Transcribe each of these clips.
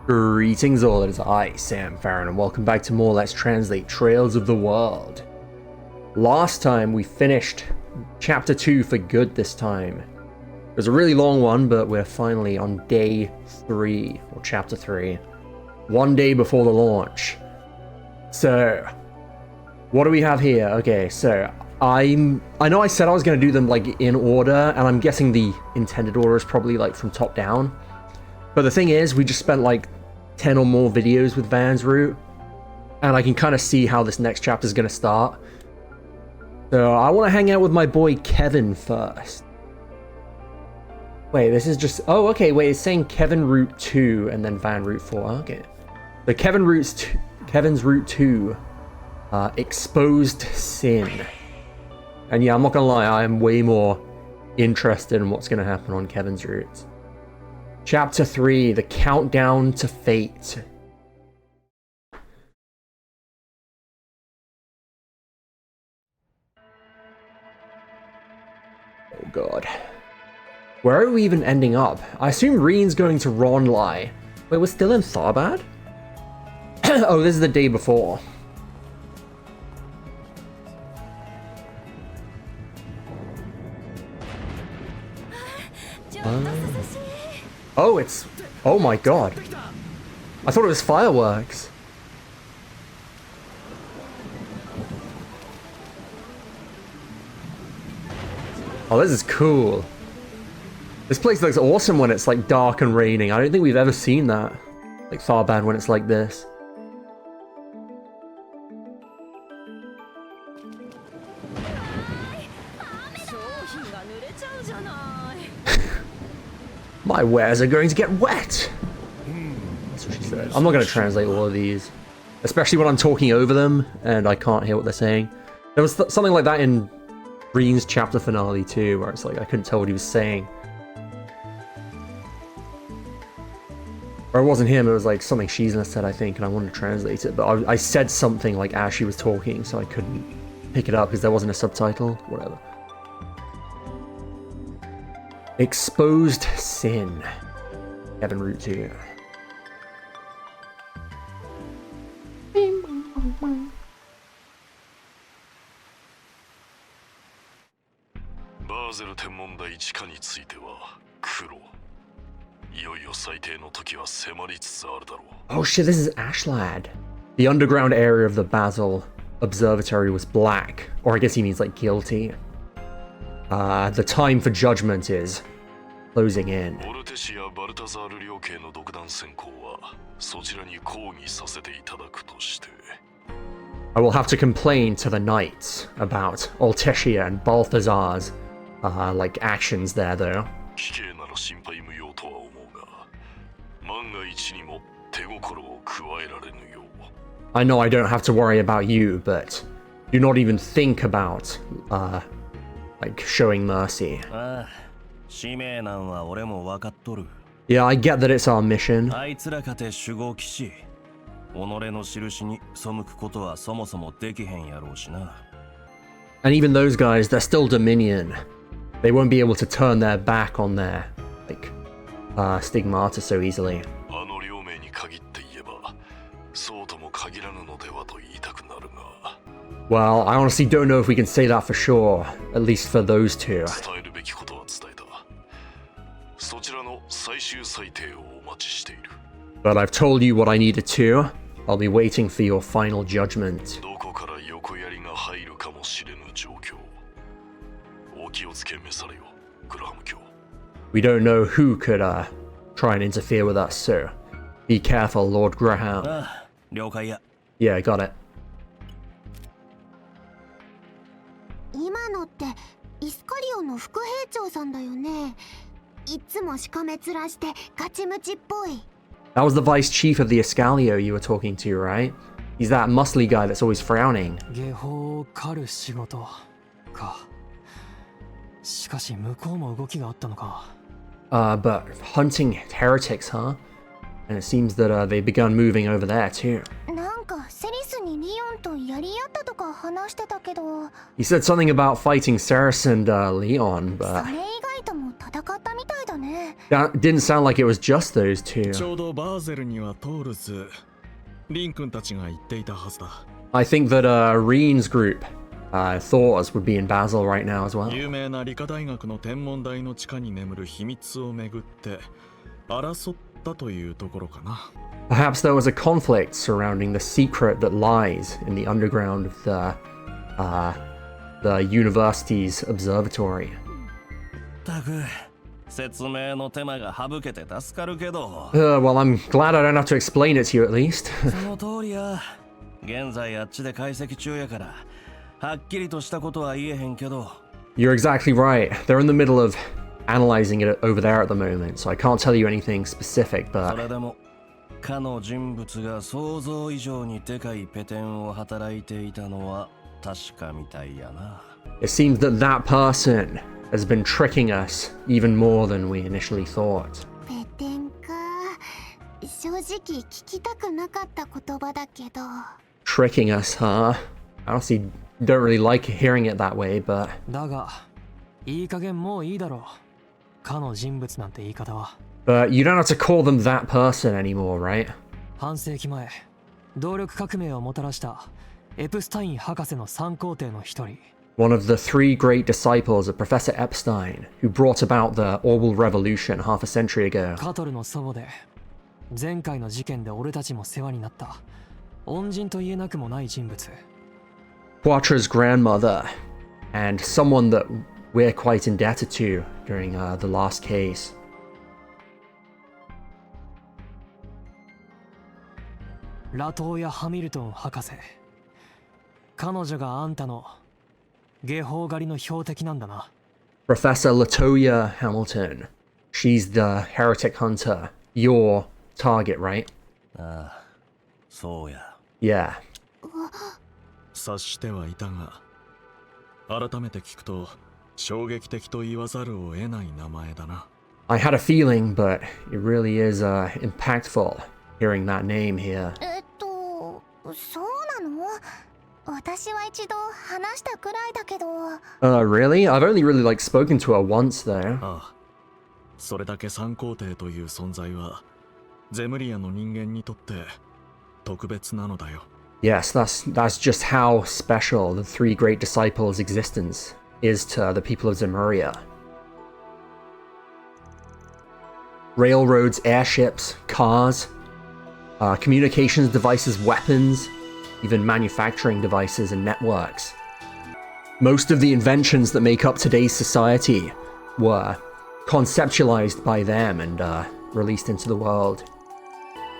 Greetings all, it is I, Sam Farron, and welcome back to more Let's Translate Trails of the World. Last time we finished Chapter 2 for good this time. It was a really long one, but we're finally on Day 3, or Chapter 3. One day before the launch. So, what do we have here? Okay, so, I know I said I was going to do them like in order, and I'm guessing the intended order is probably like from top down. But the thing is, we just spent like 10 or more videos with Van's route, and I can kind of see how this next chapter is going to start. So I want to hang out with my boy Kevin first. Wait, this is just... Oh, okay, wait, it's saying Kevin Route 2 and then Van Route 4. Okay. So Kevin's Route 2, Exposed Sin. And yeah, I'm not going to lie, I am way more interested in what's going to happen on Kevin's route. Chapter 3, The Countdown to Fate. Oh god. Where are we even ending up? I assume Reen's going to Ronlai. Wait, we're still in Tharbad? Oh, this is the day before. Oh, it's... Oh my god. I thought it was fireworks. Oh, this is cool. This place looks awesome when it's like dark and raining. I don't think we've ever seen that. Like Tharbad when it's like this. My wares are going to get wet! That's what she said. I'm not going to translate all of these. Especially when I'm talking over them and I can't hear what they're saying. There was something like that in Reen's chapter finale too, where it's like I couldn't tell what he was saying. Or it wasn't him, it was like something Shizuna said, I think, and I wanted to translate it. But I said something like as she was talking, so I couldn't pick it up because there wasn't a subtitle. Whatever. Exposed Sin. Kevin Route 2. Oh shit, this is Ashlad. The underground area of the Basel Observatory was black. Or I guess he means like guilty. The time for judgment is closing in. I will have to complain to the knights about Altesia and Balthazar's like actions there though. I know I don't have to worry about you, but do not even think about like showing mercy. Yeah, I get that it's our mission. And even those guys, they're still Dominion. They won't be able to turn their back on their like stigmata so easily. Well, I honestly don't know if we can say that for sure, at least for those two. But I've told you what I needed to. I'll be waiting for your final judgment. We don't know who could try and interfere with us, so be careful, Lord Graham. Yeah, I got it. That was the vice chief of the Escalio you were talking to, right? He's that muscly guy that's always frowning. But hunting heretics, huh? And it seems that they've begun moving over there too. He said something about fighting Ceres and Leon, but とも戦ったみたいだね。 That didn't sound like it was just those two. ちょうどバーゼルにはトールズ、リン君たちが言っていたはずだ。I think that Reen's group, Thor's, would be in Basel right now as well. 有名な理科大学の天文台の地下に眠る秘密をめぐって争ったというところかな。Perhaps there was a conflict surrounding the secret that lies in the underground of the university's observatory. たく説明の手間が省けて助かるけど。Well, I'm glad I don't have to explain it to you at least. その通りや。現在あっちで解析中やから、はっきりとしたことは言えへんけど。You're exactly right. They're in the middle of analyzing it over there at the moment, so I can't tell you anything specific, それ but でも、かの人物が想像以上にでかいペテンを働いていたのは確かみたいやな。it seems that that person has been tricking us even more than we initially thought. ペテンか。正直聞きたくなかった言葉だけど。Tricking us, huh? I honestly don't really like hearing it that way, but だが、いい加減もういいだろう。かの人物なんて言い方は。you don't have to call them that person anymore, right? 半世紀前、動力革命をもたらしたエプスタイン博士の三皇帝の一人。One of the three great disciples of Professor Epstein, who brought about the Orwell Revolution half a century ago. カトルの祖母で、前回の事件で俺たちも世話になった恩人と言えなくもない人物。Quattra's grandmother, and someone that we're quite indebted to during the last case. ラトーヤ・ハミルトン博士。彼女があんたの下方狩りの標的なんだな。Professor Latoya Hamilton. She's the heretic hunter. Your target, right? ああ、そうや。Yeah. 察してはいたが、改めて聞くと衝撃的と言わざるを得ない名前だな。I had a feeling, but it really is impactful hearing that name here. そうなの？私は一度話したくらいだけど。Really? I've only really spoken to her once though. ああ、それだけ三皇帝という存在はゼムリアの人間にとって特別なのだよ。Yes, that's just how special the three great disciples' existence is to the people of Zemuria. Railroads, airships, cars, communications devices, weapons, even manufacturing devices and networks. Most of the inventions that make up today's society were conceptualized by them and released into the world.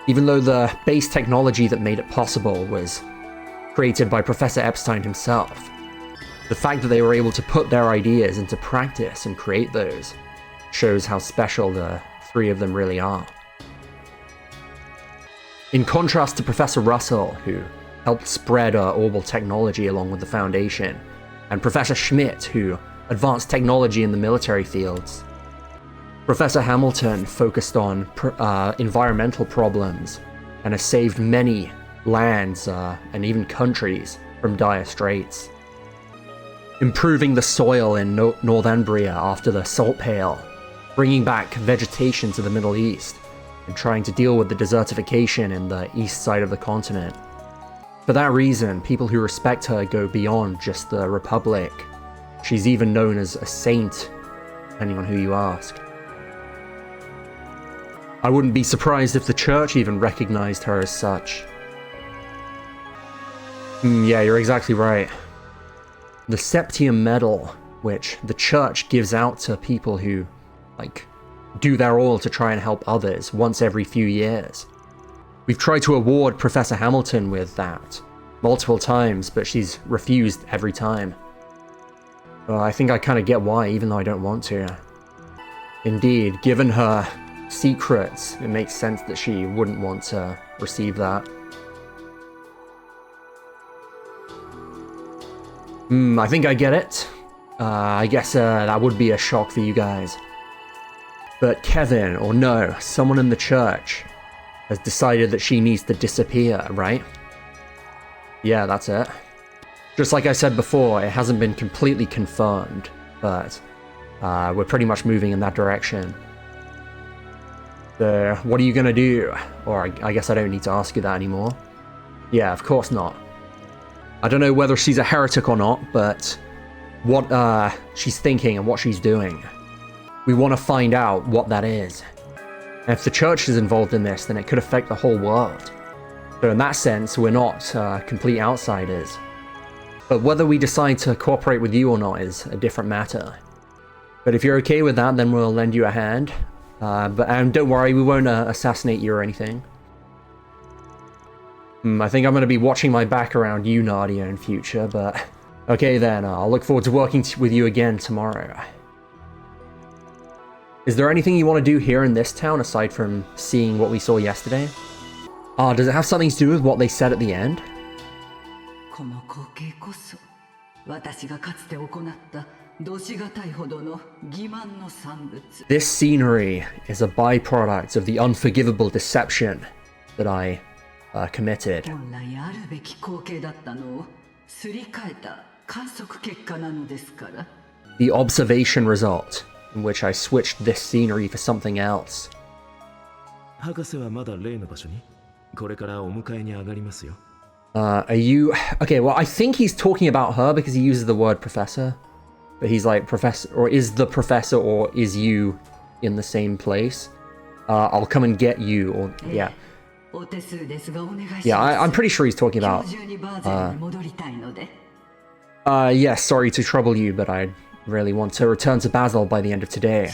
Even though the base technology that made it possible was created by Professor Epstein himself, the fact that they were able to put their ideas into practice and create those shows how special the three of them really are. In contrast to Professor Russell, who helped spread Orwell technology along with the Foundation, and Professor Schmidt, who advanced technology in the military fields, Professor Hamilton focused on environmental problems and has saved many lands and even countries from dire straits. Improving the soil in Northumbria after the Salt Pale, bringing back vegetation to the Middle East, and trying to deal with the desertification in the east side of the continent. For that reason, people who respect her go beyond just the Republic. She's even known as a saint, depending on who you ask. I wouldn't be surprised if the church even recognized her as such. Yeah, you're exactly right. The Septium Medal, which the church gives out to people who, do their all to try and help others once every few years. We've tried to award Professor Hamilton with that multiple times, but she's refused every time. Well, I think I kind of get why, even though I don't want to. Indeed, given her secrets, it makes sense that she wouldn't want to receive that. I think I get it. I guess that would be a shock for you guys. But Kevin, or no, someone in the church, has decided that she needs to disappear, right? Yeah, that's it. Just like I said before, it hasn't been completely confirmed, but we're pretty much moving in that direction. So, what are you gonna do? Or I guess I don't need to ask you that anymore. Yeah, of course not. I don't know whether she's a heretic or not, but what she's thinking and what she's doing. We want to find out what that is. And if the church is involved in this, then it could affect the whole world. So in that sense, we're not complete outsiders. But whether we decide to cooperate with you or not is a different matter. But if you're okay with that, then we'll lend you a hand. But don't worry, we won't assassinate you or anything. I think I'm going to be watching my back around you, Nadia, in future, but... Okay then, I'll look forward to working with you again tomorrow. Is there anything you want to do here in this town, aside from seeing what we saw yesterday? Does it have something to do with what they said at the end? This scenery is a byproduct of the unforgivable deception that I committed. The observation result, in which I switched this scenery for something else. Are you... Okay, well, I think he's talking about her because he uses the word professor. But he's like, professor, or is the professor, or is you in the same place? I'll come and get you, or... Yeah. Yeah, I'm pretty sure he's talking about... yes, sorry to trouble you, but I really want to return to Basel by the end of today.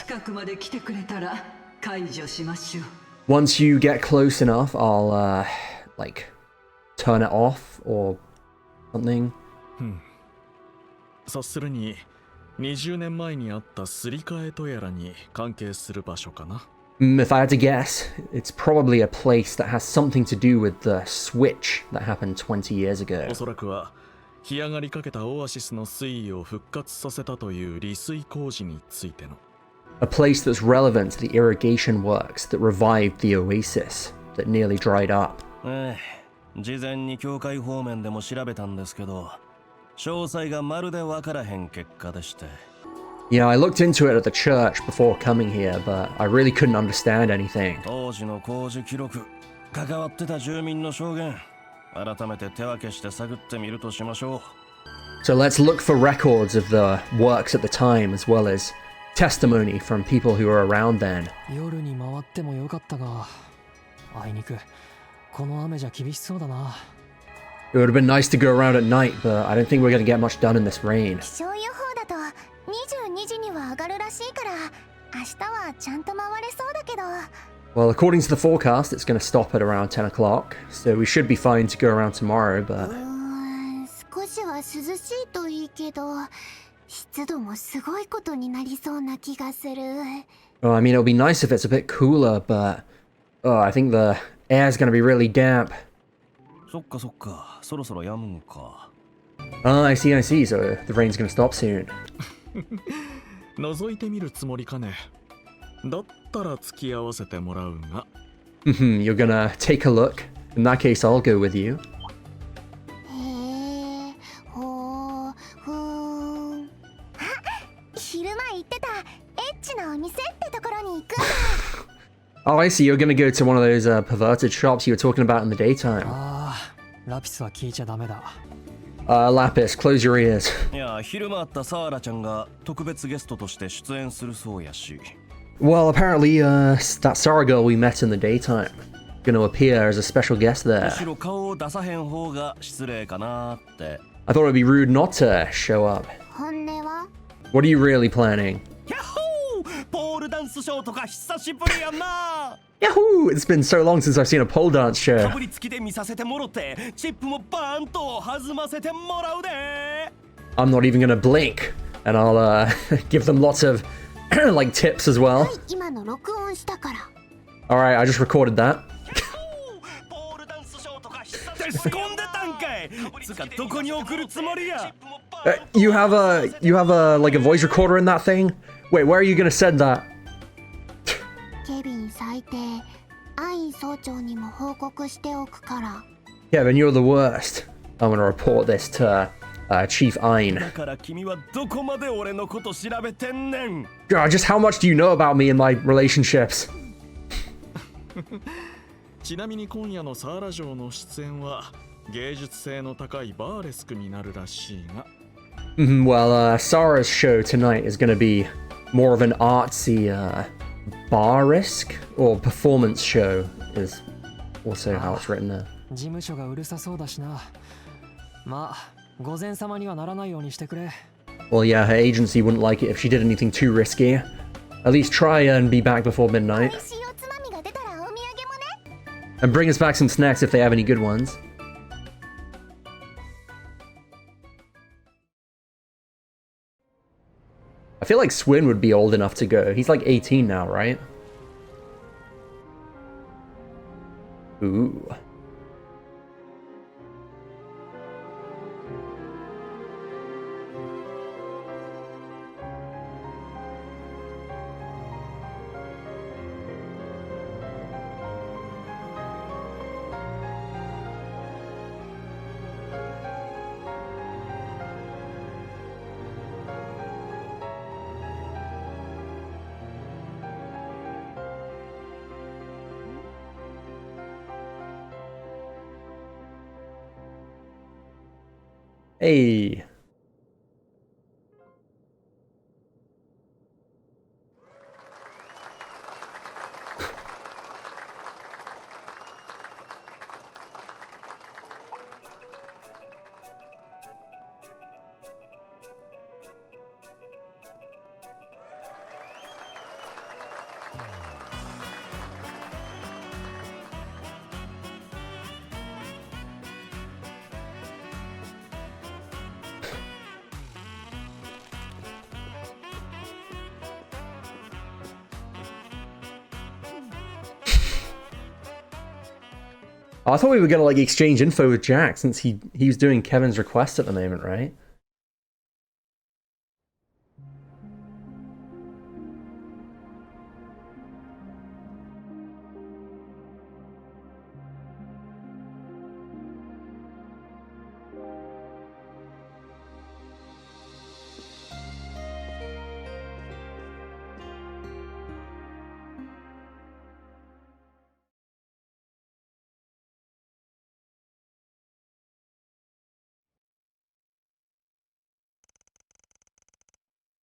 Once you get close enough, I'll, like, turn it off, or something. 察するに20年前にあったすり替えとやらに関係する場所かな。If I had to guess, it's probably a place that has something to do with the switch that happened 20 years ago. おそらくは干上がりかけたオアシスの水位を復活させたという利水工事についての。A place that's relevant to the irrigation works that revived the oasis that nearly dried up. 事前に教会方面でも調べたんですけど、詳細がまるでわからへん結果でして。Yeah, I looked into it at the church before coming here, but I really couldn't understand anything. 当時の工事記録、関わってた住民の証言、改めて手分けして探ってみるとしましょう。So let's look for records of the works at the time, as well as testimony from people who were around then. 夜に回ってもよかったが、あいにくこの雨じゃ厳しそうだな。It would have been nice to go around at night, but I don't think we're going to get much done in this rain. 気象予報だと22時には上がるらしいから明日はちゃんと回れそうだけど。Well, according to the forecast, it's going to stop at around 10 o'clock, so we should be fine to go around tomorrow, but... 少しは涼しいといいけど、湿度もすごいことになりそうな気がする。Well, I mean, it'll be nice if it's a bit cooler, but... I think the air's going to be really damp. そっかそっか、そろそろ止むんか。I see, so the rain's going to stop soon. 覗いてみるつもりかね。だったら付き合わせてもらうが。You're gonna take a look? In that case, I'll go with you. 昼間言ってたエッチなお店ってところに行くんだ。Oh, I see. You're gonna go to one of those perverted shops you were talking about in the daytime. ラピスは聞いちゃダメだ。Lapis, close your ears. いや、昼間あったサーラちゃんが特別ゲストとして出演するそうやし。Well, apparently, that Sarah girl we met in the daytime gonna appear as a special guest there. むしろ顔を出さへん方が失礼かなって。I thought it'd be rude not to show up. 本音は What are you really planning? ヤッホー！ポールダンスショーとか久しぶりやな。Yahoo! It's been so long since I've seen a pole dance show. かぶりつきで見させてもろて、チップもバーンと弾ませてもらうで。I'm not even gonna blink, and I'll give them lots of like tips as well. 今の録音したから。Alright, I just recorded that. ポールダンスショーとか久しぶり。仕込んでたんかい。つかどこに送るつもりや。You have a like a voice recorder in that thing? Wait, where are you gonna send that? ケビン最低。アイン総長にも報告しておくから。Kevin, you're the worst. I'm gonna report this to Chief Ein. だから君はどこまで俺のこと調べてんねん。 God, just how much do you know about me and my relationships? ちなみに今夜のサーラ城の出演は芸術性の高いバーレスクになるらしいが。Well, Sarah's show tonight is going to be more of an artsy bar risk or performance show is also how it's written there. 事務所がうるさそうだしな。まあ、午前様にはならないようにしてくれ。 Well, yeah, her agency wouldn't like it if she did anything too risky. At least try and be back before 美 midnight. 味しいおつまみが出たらお土産もね。 And bring us back some snacks if they have any good ones. I feel like Swin would be old enough to go. He's like 18 now, right? Ooh. Hey. I thought we were gonna like exchange info with Jack since he was doing Kevin's request at the moment, right?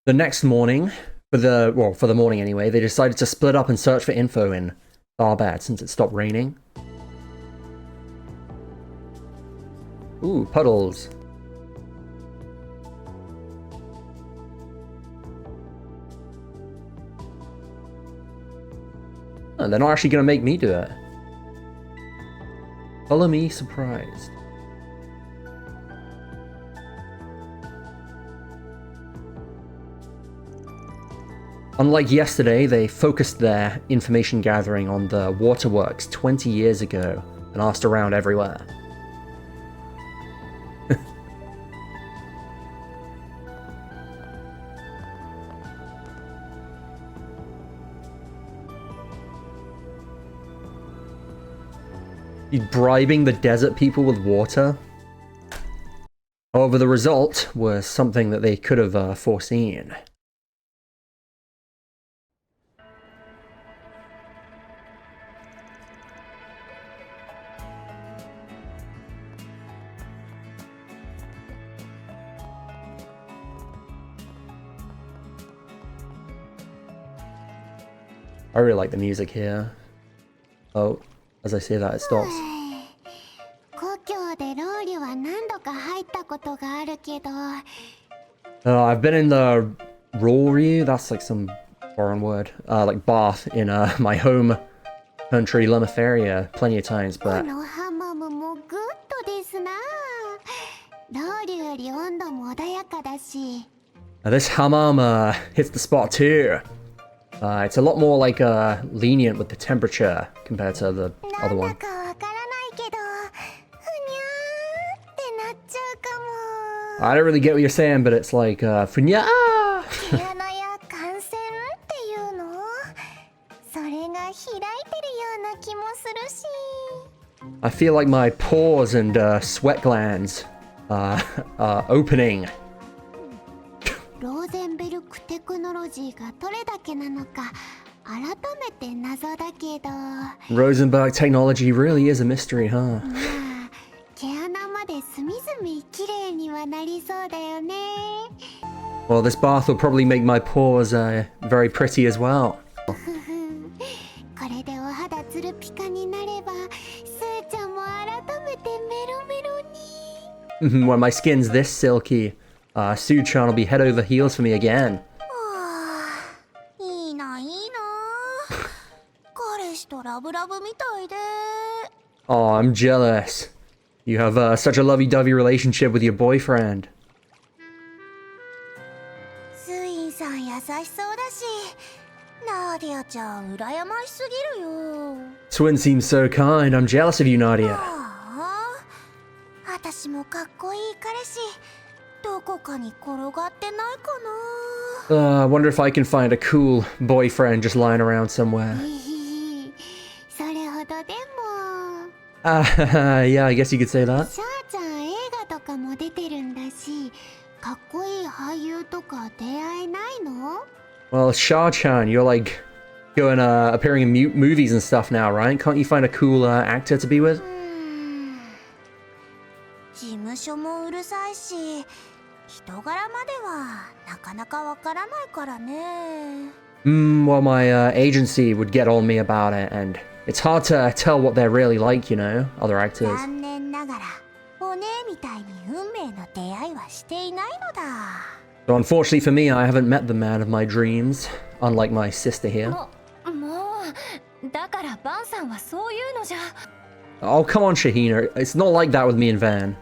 The next morning, for the morning anyway, they decided to split up and search for info in Barbad since it stopped raining. Ooh, puddles. Oh, they're not actually gonna make me do it. Follow me surprised. Unlike yesterday, they focused their information gathering on the waterworks 20 years ago and asked around everywhere. He's bribing the desert people with water. However, the result was something that they could have foreseen. I really like the music here. Oh, as I say that, it stops. 故郷でロウリュは何度か入ったことがあるけど、 I've been in the Roryu, that's like some foreign word, like bath in my home country, Lumiferia, plenty of times, こ but のハマムもグッドですな。ロウリュより温度も穏やかだし。 this hammam hits the spot too. It's a lot more like lenient with the temperature compared to the な other んだ one. かわからないけど、ふにゃーってなっちゃうかも。 I don't really get what you're saying, but it's like, funya! 毛穴や汗腺っていうの、それが開いてるような気もするし。 I feel like my pores and sweat glands opening. ローゼンベルクテクノロジーがどれだけなのか改めて謎だけど、まあ Rosenberg technology really is a mystery, huh? 毛穴まで隅々綺麗にはなりそうだよね。 Well, this bath will probably make my pores very pretty as well. これでお肌ツルピカになればスーちゃんも改めてメロメロに。 When my skin's this silky, Soo-chan will be head over heels for me again. いいないいな。彼氏とラブラブみたいで。 Oh, I'm jealous. You have such a lovey-dovey relationship with your boyfriend. スインさん優しそうだし、ナーディアちゃん羨ましすぎるよ。 Twin seems so kind. I'm jealous of you, Nadia. ああ、私もかっこいい彼氏どこかに転がってないかな。 I wonder if I can find a cool boyfriend just lying around somewhere. それほどでも。 Yeah, I guess you could say that. シャーちゃん映画とかも出てるんだし、かっこいい俳優とか出会えないの？ Well, Shah-chan, you're like going appearing in movies and stuff now, right? Can't you find a cool actor to be with? 事務所もうるさいし、人柄まではなかなかわからないからね。 Well, my agency would get on me about it, and it's hard to tell what they're really like, you know, other actors. 残念ながら、お姉みたいに運命の出会いはしていないのだ。 So unfortunately for me, I haven't met the man of my dreams, unlike my sister here. もうだからバンさんはそういうのじゃ。 Oh, come on, Shahina. It's not like that with me and Van.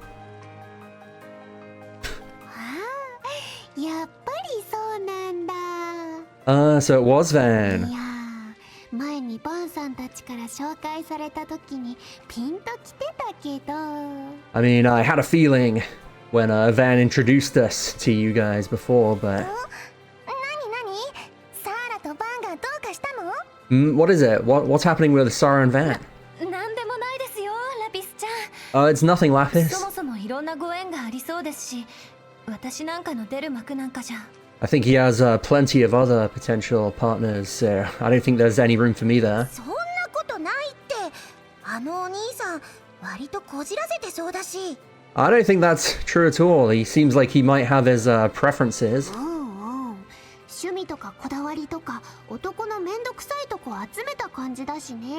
やっぱりそうなんだ。 So it was い Van. やー、前にバンさんたちから紹介された時にピンときてたけど。 I mean, I had a feeling when Van introduced us to you guys before, but... なにサーラとバンがどうかしたの？ What is it? What's happening with Sarah and Van? なんでもないですよ、ラピスちゃん。 It's nothing, そ Lapis. もそもいろんなご縁がありそうですし、私なんかの出る幕なんかじゃ。 I think he has plenty of other potential partners, so I don't think there's any room for me there. そんなことないって。あのお兄さん、割とこじらせてそうだし。 I don't think that's true at all. He seems like he might have his preferences. 趣味とかこだわりとか男のめんどくさいとこ集めた感じだしね。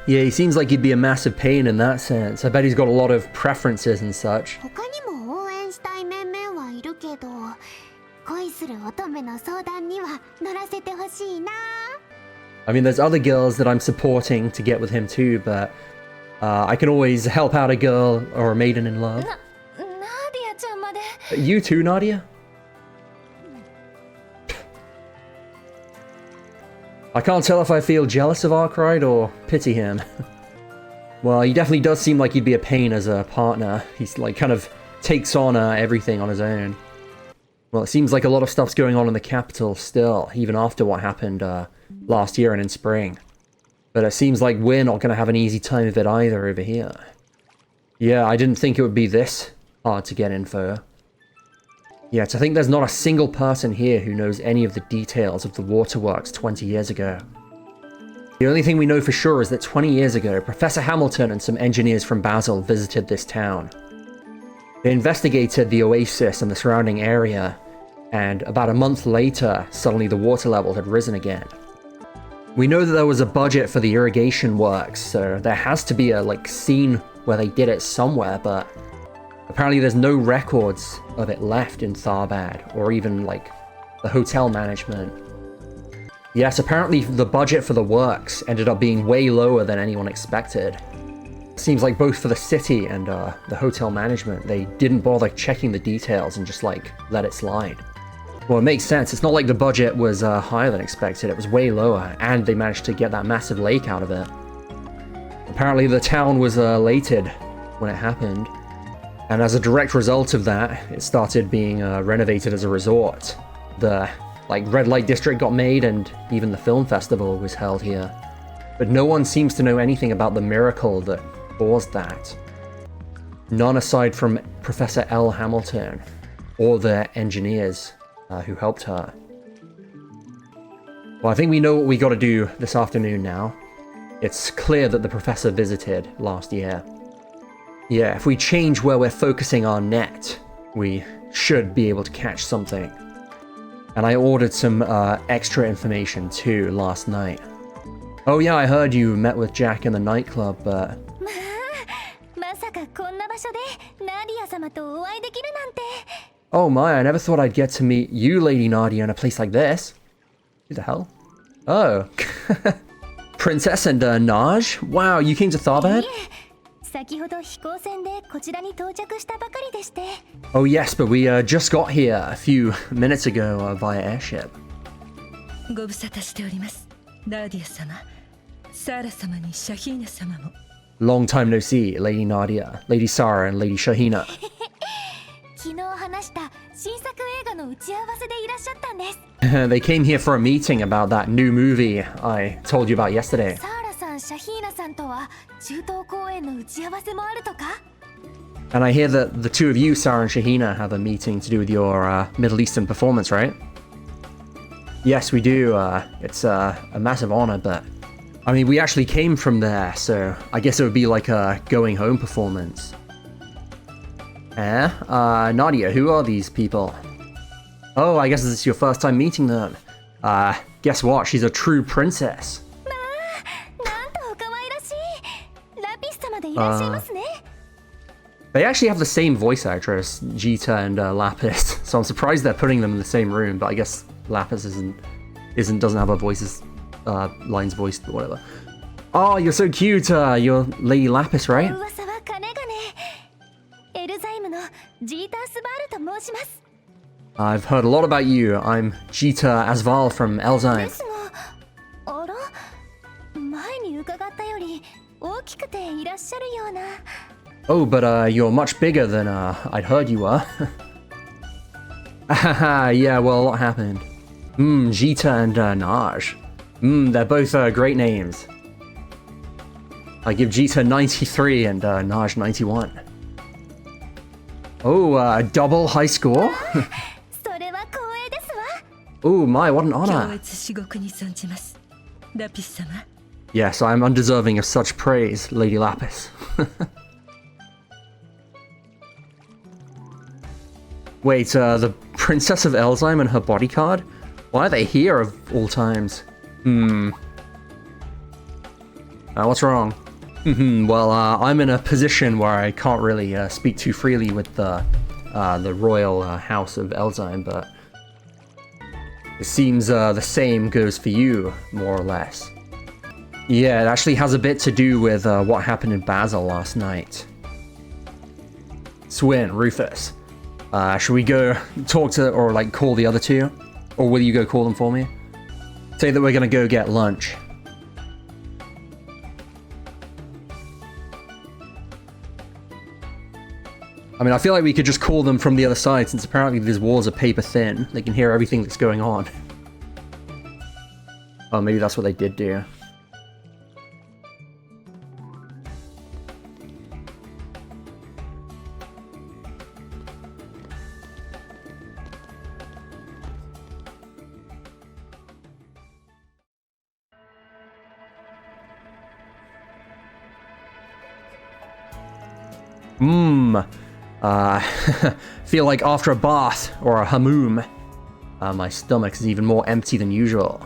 Yeah, he seems like he'd be a massive pain in that sense. I bet he's got a lot of preferences and such. 他にも応援したい面々はいるけど、恋する乙女の相談には乗らせてほしいな。 I mean, there's other girls that I'm supporting to get with him too, but I can always help out a girl or a maiden in love. ナーディアちゃんまで。 You too, Nadia? I can't tell if I feel jealous of Arkwright or pity him. Well, he definitely does seem like he'd be a pain as a partner. He's like kind of takes on everything on his own. Well, it seems like a lot of stuff's going on in the capital still, even after what happened last year and in spring. But it seems like we're not going to have an easy time of it either over here. Yeah, I didn't think it would be this hard to get info. Yet I think there's not a single person here who knows any of the details of the waterworks 20 years ago. The only thing we know for sure is that 20 years ago, Professor Hamilton and some engineers from Basel visited this town. They investigated the oasis and the surrounding area, and about a month later, suddenly the water level had risen again. We know that there was a budget for the irrigation works, so there has to be a scene where they did it somewhere, but apparently there's no records of it left in Tharbad, or even the hotel management. Yes, apparently the budget for the works ended up being way lower than anyone expected. Seems like both for the city and the hotel management, they didn't bother checking the details and just let it slide. Well, it makes sense. It's not like the budget was higher than expected. It was way lower, and they managed to get that massive lake out of it. Apparently the town was elated when it happened, and as a direct result of that, it started being renovated as a resort. The red light district got made, and even the film festival was held here. But no one seems to know anything about the miracle that caused that. None aside from Professor L. Hamilton or the engineers who helped her. Well, I think we know what we got to do this afternoon now. It's clear that the professor visited last year. Yeah, if we change where we're focusing our net, we should be able to catch something. And I ordered some extra information too last night. Oh yeah, I heard you met with Jack in the nightclub, but... Oh my, I never thought I'd get to meet you, Lady Nadia, in a place like this. Who the hell? Oh. Princess and Naj? Wow, you came to Tharbad? Oh yes, but we just got here a few minutes ago via airship. Long time no see, Lady Nadia, Lady Sarah, and Lady Shahina. They came here for a meeting about that new movie I told you about yesterday. And I hear that the two of you, Sarah and Shahina, have a meeting to do with your Middle Eastern performance, right? Yes, we do. It's a massive honor, but... I mean, we actually came from there, so I guess it would be like a going home performance. Nadia, who are these people? Oh, I guess this is your first time meeting them. Guess what? She's a true princess. They actually have the same voice actress, Jita and Lapis, so I'm surprised they're putting them in the same room, but I guess Lapis doesn't have a voices, lines voiced or whatever. Oh, you're so cute, you're Lady Lapis, right? I've heard a lot about you. I'm Jita Asval from Elzheim. Oh, but you're much bigger than I'd heard you were. Yeah, well, a lot happened. Jita and Naj. They're both great names. I give Jita 93 and Naj 91. Oh, double high score? Oh my, what an honor. Yes, I am undeserving of such praise, Lady Lapis. Wait, the Princess of Elzheim and her bodyguard? Why are they here of all times? What's wrong? Well, I'm in a position where I can't really speak too freely with the royal house of Elzheim, but it seems the same goes for you, more or less. Yeah, it actually has a bit to do with what happened in Basel last night. Swin, Rufus, should we go talk to, or like call the other two? Or will you go call them for me? Say that we're gonna go get lunch. I mean, I feel like we could just call them from the other side, since apparently these walls are paper thin. They can hear everything that's going on. Oh, maybe that's what they did do. Feel like after a bath or a hammam, my stomach is even more empty than usual.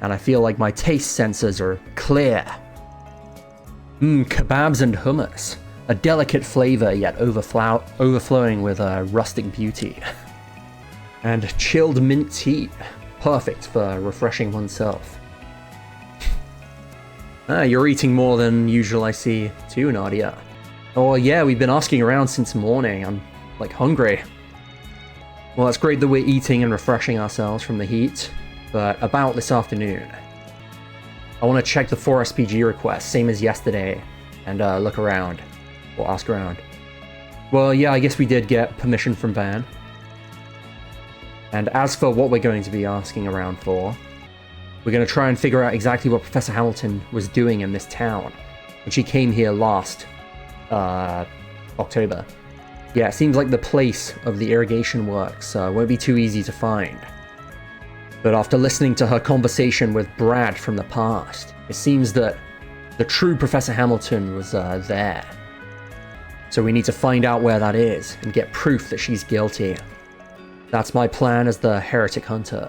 And I feel like my taste sensors are clear. Kebabs and hummus. A delicate flavor yet overflowing with rustic beauty. And chilled mint tea. Perfect for refreshing oneself. You're eating more than usual, I see, too, Nadia. Oh yeah, we've been asking around since morning. I'm, like, hungry. Well, it's great that we're eating and refreshing ourselves from the heat, but about this afternoon, I want to check the 4 SPG requests, same as yesterday, and look around, or ask around. Well, yeah, I guess we did get permission from Van. And as for what we're going to be asking around for, we're going to try and figure out exactly what Professor Hamilton was doing in this town when she came here last October. Yeah, it seems like the place of the irrigation works won't be too easy to find. But after listening to her conversation with Brad from the past, it seems that the true Professor Hamilton was there. So we need to find out where that is and get proof that she's guilty. That's my plan as the heretic hunter.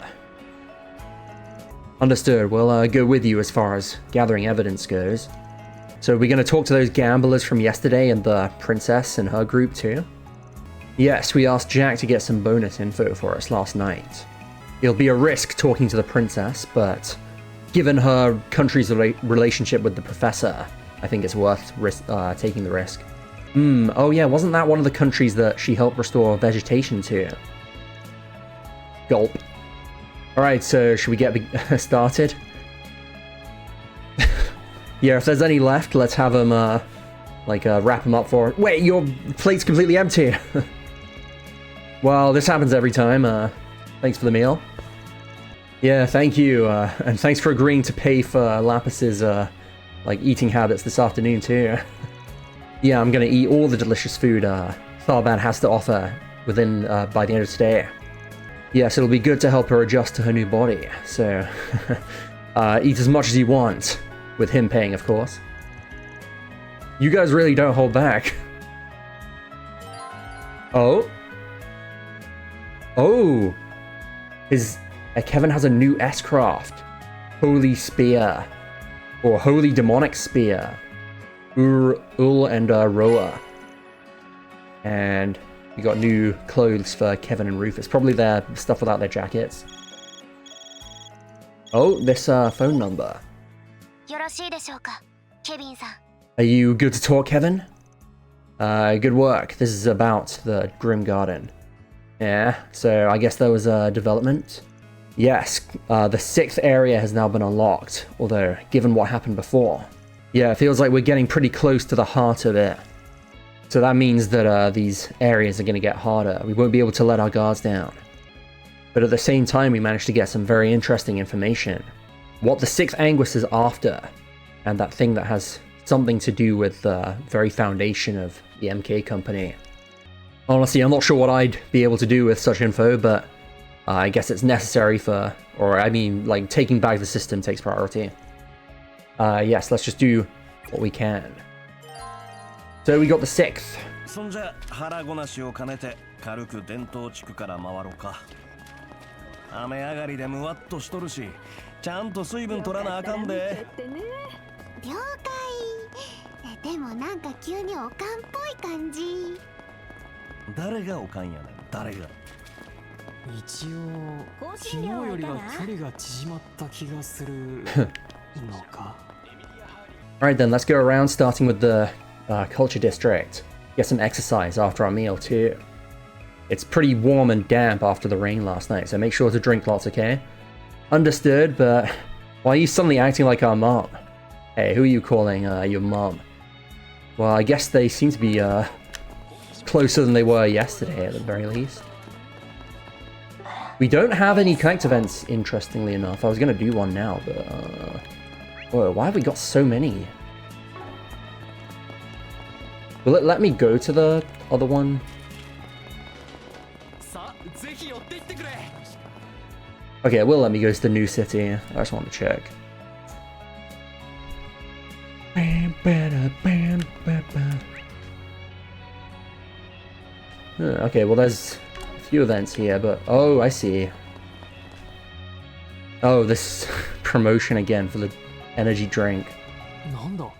Understood, we'll go with you as far as gathering evidence goes. So we're going to talk to those gamblers from yesterday and the princess and her group too? Yes, we asked Jack to get some bonus info for us last night. It'll be a risk talking to the princess, but given her country's relationship with the professor, I think it's worth taking the risk. Oh yeah, wasn't that one of the countries that she helped restore vegetation to? Gulp. Alright, so should we get started? Yeah, if there's any left, let's have them, wrap them up for... Wait, your plate's completely empty! Well, this happens every time, thanks for the meal. Yeah, thank you, and thanks for agreeing to pay for Lapis's, eating habits this afternoon, too. Yeah, I'm gonna eat all the delicious food, Tharban has to offer within, by the end of today. Yes, it'll be good to help her adjust to her new body, so... eat as much as you want. With him paying, of course. You guys really don't hold back. Oh? Oh! Kevin has a new S-craft. Holy Spear. Or Holy Demonic Spear. Ul and Roa. And we got new clothes for Kevin and Rufus. Probably their stuff without their jackets. Oh, this phone number. Are you good to talk, Kevin? Good work. This is about the Grim Garden. Yeah, so I guess there was a development. Yes, the 6th area has now been unlocked, although given what happened before. Yeah, it feels like we're getting pretty close to the heart of it. So that means that these areas are going to get harder. We won't be able to let our guards down. But at the same time, we managed to get some very interesting information. What the 6th Anguis is after, and that thing that has something to do with the very foundation of the MK company. Honestly, I'm not sure what I'd be able to do with such info, but I guess it's necessary for, taking back the system takes priority. Yes, let's just do what we can. So we got the 6th. そんじゃ腹ごなしを兼ねて軽く伝統地区から回ろうか。雨上がりでムワッとしとるし、ちゃんと水分取らなあかんで。了解。でもなんか急におかんっぽい感じ。誰がおかんやねん、誰が。一応昨日よりは距離が縮まった気がするのか。Alright then, let's go around starting with the culture district. Get some exercise after our meal too. It's pretty warm and damp after the rain last night, so make sure to drink lots, okay? Understood, but why are you suddenly acting like our mom? Hey, who are you calling your mom? Well, I guess they seem to be closer than they were yesterday at the very least. We don't have any connect events, interestingly enough. I was going to do one now, but... whoa, why have we got so many? Will it let me go to the other one? Okay, it will let me go to the new city. I just want to check. Okay, well there's a few events here, but... oh, I see. Oh, this promotion again for the energy drink.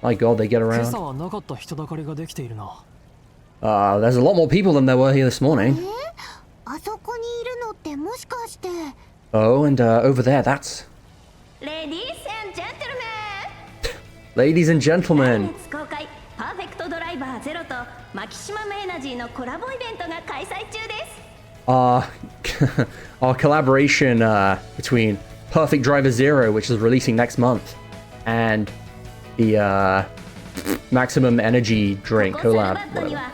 My god, they get around. There's a lot more people than there were here this morning. Oh, and over there, that's... Ladies and gentlemen! Ladies and gentlemen! Our collaboration between Perfect Driver Zero, which is releasing next month, and the Maximum Energy Drink collab. Whatever.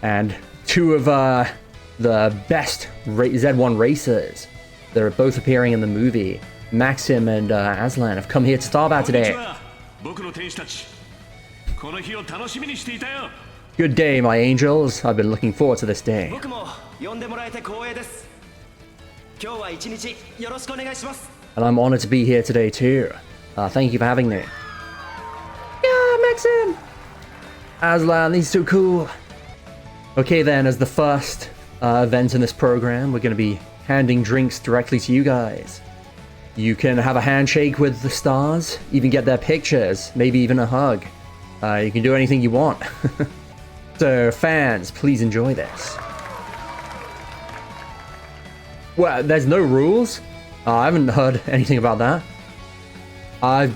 And two of the best Z1 racers that are both appearing in the movie Maxim and Aslan have come here to Starbat today. Good day, my angels. I've been looking forward to this day. And I'm honored to be here today too. Thank you for having me. Yeah, Maxim! Aslan, he's so cool. Okay then, as the first event in this program, we're going to be handing drinks directly to you guys. You can have a handshake with the stars, even get their pictures, maybe even a hug. You can do anything you want. So fans, please enjoy this. Well, there's no rules? I haven't heard anything about that. I've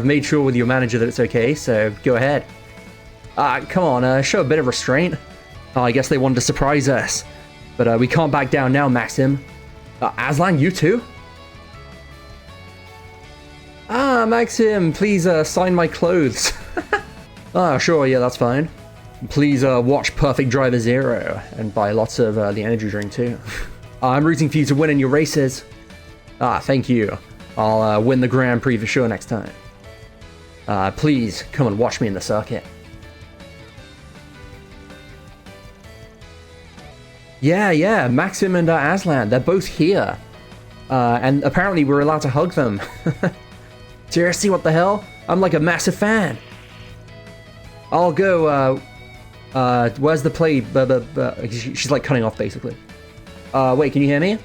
made sure with your manager that it's okay, so go ahead. Come on, show a bit of restraint. I guess they wanted to surprise us. But we can't back down now, Maxim. Aslan, you too? Maxim, please sign my clothes. Sure, yeah, that's fine. Please watch Perfect Driver Zero and buy lots of the energy drink too. I'm rooting for you to win in your races. Thank you. I'll win the Grand Prix for sure next time. Please come and watch me in the circuit. Yeah, Maxim and Aslan, they're both here. And apparently we're allowed to hug them. Seriously, what the hell? I'm like a massive fan. I'll go, where's the play? She's like cutting off basically. Wait, can you hear me?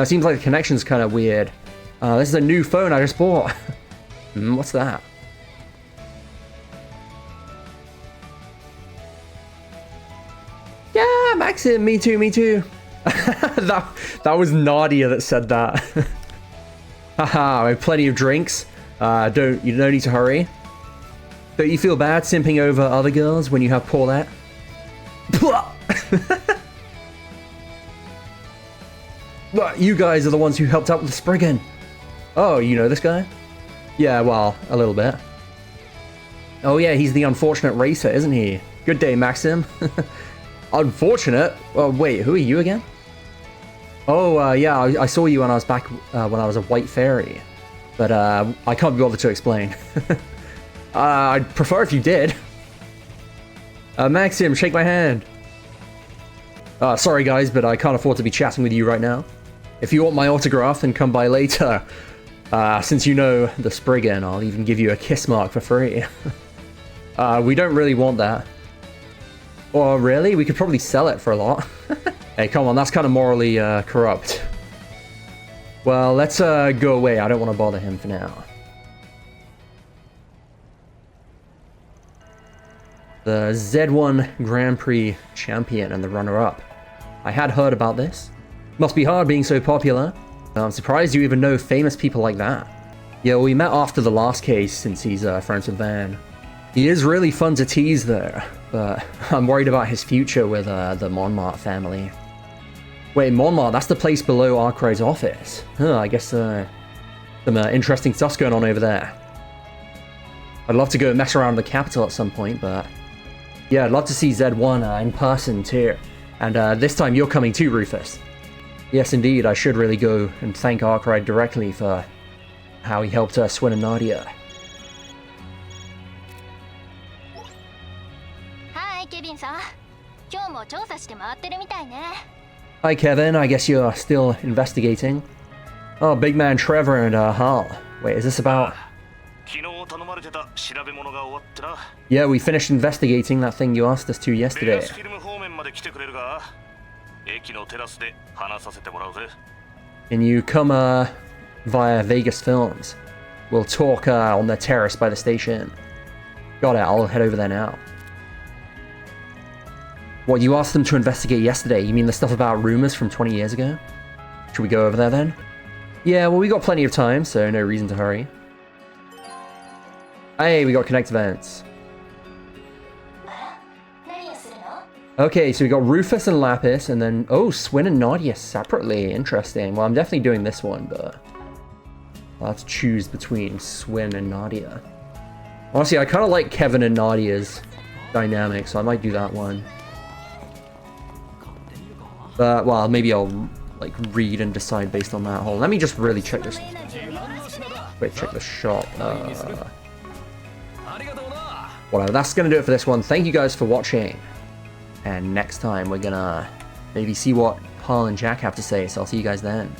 Seems like the connection's kind of weird. This is a new phone I just bought. What's that? Yeah, Maxim, me too. that was Nadia that said that. Haha, I have plenty of drinks. You don't need to hurry. Don't you feel bad simping over other girls when you have Paulette? What, you guys are the ones who helped out with Spriggan. Oh, you know this guy? Yeah, well, a little bit. Oh yeah, he's the unfortunate racer, isn't he? Good day, Maxim. Unfortunate? Oh, wait, who are you again? Oh, yeah, I saw you when I was back when I was a white fairy. But I can't be bothered to explain. I'd prefer if you did. Maxim, shake my hand. Sorry guys, but I can't afford to be chatting with you right now. If you want my autograph, then come by later. Since you know the Spriggan, I'll even give you a kiss mark for free. We don't really want that. Or really? We could probably sell it for a lot. Hey, come on, that's kind of morally corrupt. Well, let's go away. I don't want to bother him for now. The Z1 Grand Prix champion and the runner-up. I had heard about this. Must be hard being so popular. I'm surprised you even know famous people like that. Yeah, well, we met after the last case since he's friends with Van. He is really fun to tease though, but I'm worried about his future with the Montmartre family. Wait, Montmartre, that's the place below Arkwright's office. I guess some interesting stuff's going on over there. I'd love to go mess around the capital at some point, but yeah, I'd love to see Z1 in person too. And this time you're coming too, Rufus. Yes, indeed, I should really go and thank Arkwright directly for how he helped Swin and Nadia. Hi, Kevin-san. 今日も調査して回ってるみたいね。Hi, Kevin. I guess you're still investigating. Oh, big man Trevor and Hal. Wait, is this about... Yeah, we finished investigating that thing you asked us to yesterday. Can you come via Vegas Films? We'll talk on the terrace by the station. Got it, I'll head over there now. What, you asked them to investigate yesterday? You mean the stuff about rumors from 20 years ago? Should we go over there then? Yeah, well, we got plenty of time, so no reason to hurry. Hey, we got connect events. Okay, so we got Rufus and Lapis, and then, oh, Swin and Nadia separately. Interesting. Well, I'm definitely doing this one, but I'll have to choose between Swin and Nadia. Honestly, I kind of like Kevin and Nadia's dynamic, so I might do that one. But, well, maybe I'll like read and decide based on that whole. Let me just really check this. Wait, check the shop. Whatever. That's gonna do it for this one. Thank you guys for watching. And next time we're gonna maybe see what Paul and Jack have to say. So I'll see you guys then.